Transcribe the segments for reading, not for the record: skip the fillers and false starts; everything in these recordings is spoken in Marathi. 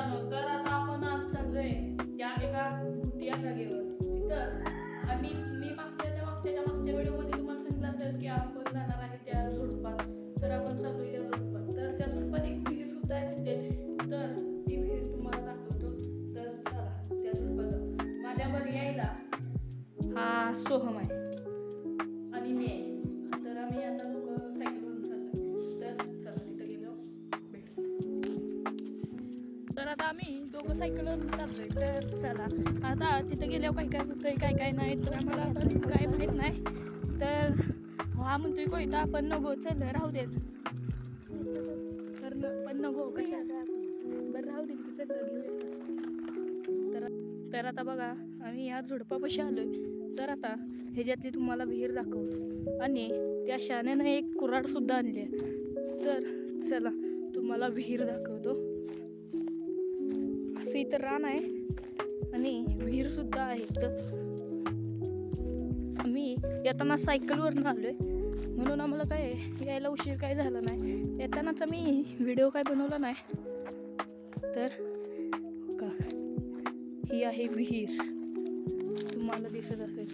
मित्रांनो, तर आता आपण आज चाललोय त्या एका भुतिया जागेवर. तिथं मी मागच्या व्हिडिओमध्ये तुम्हाला सांगितलं असेल की आपण जाणार आहे त्या झुडपात. तर आपण चाललोय त्या झुडपात. तर त्या झुडपात एक विहीर सुद्धा आहे म्हणते. तर ती विहीर तुम्हाला दाखवतो. तर चला त्या झुडपात जाऊ. माझ्यावर यायला हा सोहम आहे आणि मी आहे. तर आम्ही आता दोघं सायकलवरून चाललोय. तर चला तिथं गेलो भेट. तर आता आम्ही दोघं सायकलवरून चाललोय. तर चला आता तिथं गेल्यावर काय काय होतंय काय काय नाही तर आम्हाला पण काय माहीत नाही. तर हा म्हणतोय कोयता आपण नको चल राहू देत. तर पण नको कशा बरं राहू दे की चल घेऊया. तर आता बघा आम्ही या झुडपापाशी आलोय. तर आता ह्याच्यातली तुम्हाला विहीर दाखवतो आणि त्या शाण्यानं एक कुऱ्हाड सुद्धा आणली आहे. तर चला तुम्हाला विहीर दाखवतो. असं इथं रान आहे आणि विहीर सुद्धा आहे इथं. आम्ही येताना सायकलवरून आलोय म्हणून आम्हाला काय यायला उशीर काय झाला नाही. येतानाच आम्ही व्हिडिओ काय बनवला नाही. तर का ही आहे विहीर तुम्हाला दिसत असेल.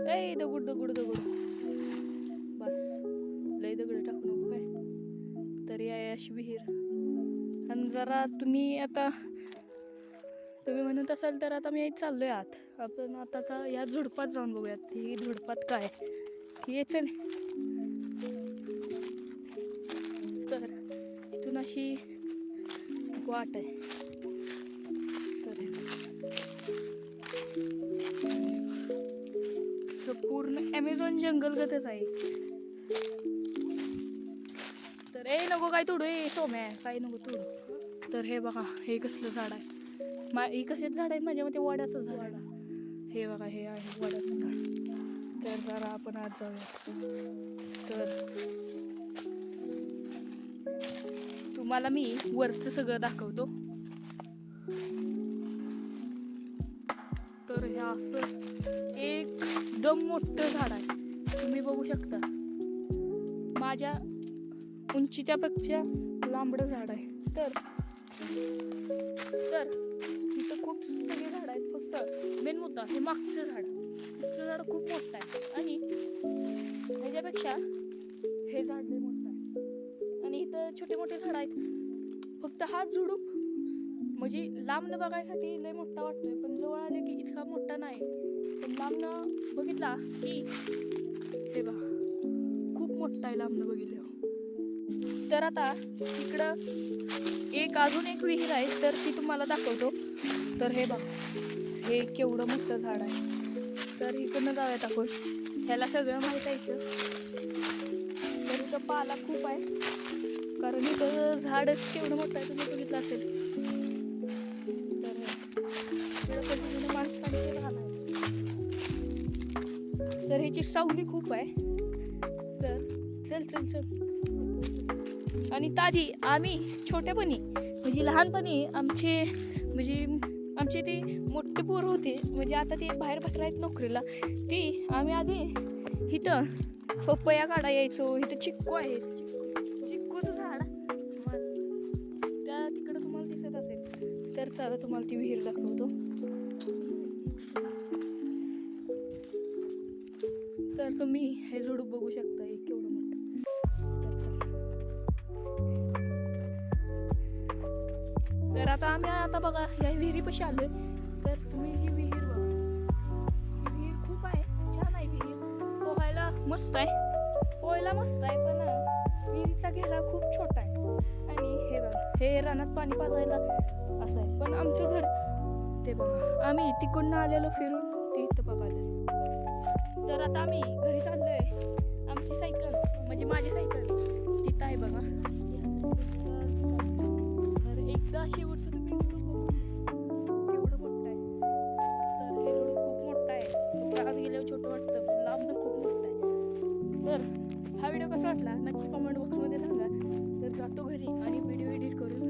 ए दगड दगड दगड बस लय दगड टाकू नको काय. तर या अशी विहीर. आणि जरा तुम्ही म्हणत असाल तर आता मी चाललोय आत. आपण आता या झुडपात जाऊन बघूयात ही झुडपात काय हे चल. तर इथून अशी वाट आहे. तर पूर्ण ॲमेझॉन जंगलगतच आहे. तर ए नको काय तोडू ए सोम्या काय नको तोडू. तर हे बघा हे कसलं झाड आहे. हे कशाच झाड आहे माझ्या मते वडाचं झाड आहे. हे बघा हे आहे वडाचं झाड. तर जरा आपण आज जाऊया. तर तुम्हाला मी वरचं सगळं दाखवतो. तर हे असं एकदम मोठं झाड आहे तुम्ही बघू शकता. माझ्या उंचीच्या पेक्षा लांबडं झाड आहे. तर इथं खूप सगळे झाड आहेत. फक्त मेन मुद्दा हे मागचं झाड खूप मोठं आहे आणि ह्याच्यापेक्षा हे झाड लय मोठं आहे. आणि इथं छोटे मोठे झाड आहेत. फक्त हा झुडूप म्हणजे लांबनं बघायसाठी लय मोठा वाटतोय पण जवळ आले की इतका मोठा नाही. पण लांबनं बघितला की हे बघा खूप मोठा आहे लांबनं बघितल्यावर. तर आता इकडं अजून एक विहीर आहे तर ती तुम्हाला दाखवतो. तर हे बघा हे केवढं मोठं झाड आहे. तर इकडनं जाऊयात आपण. ह्याला सगळं माहीत आहे इथं. तर इथं पाला खूप आहे कारण इथं झाडच केवढं मोठं आहे तुम्ही बघितलं असेल. तर माणसांचे राहणार तर ह्याची सावली खूप आहे. तर चल चल चल. आणि ताजी आम्ही छोटेपणी म्हणजे लहानपणी आमची ती मोठी पोरं होती म्हणजे आता ती बाहेर पत्र आहेत नोकरीला. ती आम्ही आधी इथं पपया काढा यायचो. इथं चिक्कू आहे चिक्कूचं झाड त्या तिकडं तुम्हाला दिसत असेल. तर चला तुम्हाला ती विहीर दाखवतो. तर तुम्ही हे झुडूप बघू शकता हे केवढं मोठं. तर आता बघा या विहिरीपाशी आलोय. तर तुम्ही ही विहीर बघा. ही विहीर खूप आहे छान आहे विहीर. पोहायला मस्त आहे पण विहिरीचा घेरा खूप छोटा आहे. आणि हे बघा हे रानात पाणी पाजायला असं आहे. पण आमचं घर ते बघा आम्ही तिकडनं आलेलो फिरून ते इथं बघायला. तर आता आम्ही घरी चाललोय. आमची सायकल म्हणजे माझी सायकल तिथं आहे बघा. तर एकदा शेवटचं तुम्ही केवढं मोठं आहे. तर हे झुडूप खूप मोठं आहे. आत गेल्यावर छोटं वाटतं पण लांबनं खूप मोठं आहे. तर हा व्हिडिओ कसा वाटला नक्की कमेंट बॉक्समध्ये सांगा. तर जातो घरी आणि व्हिडिओ एडिट करून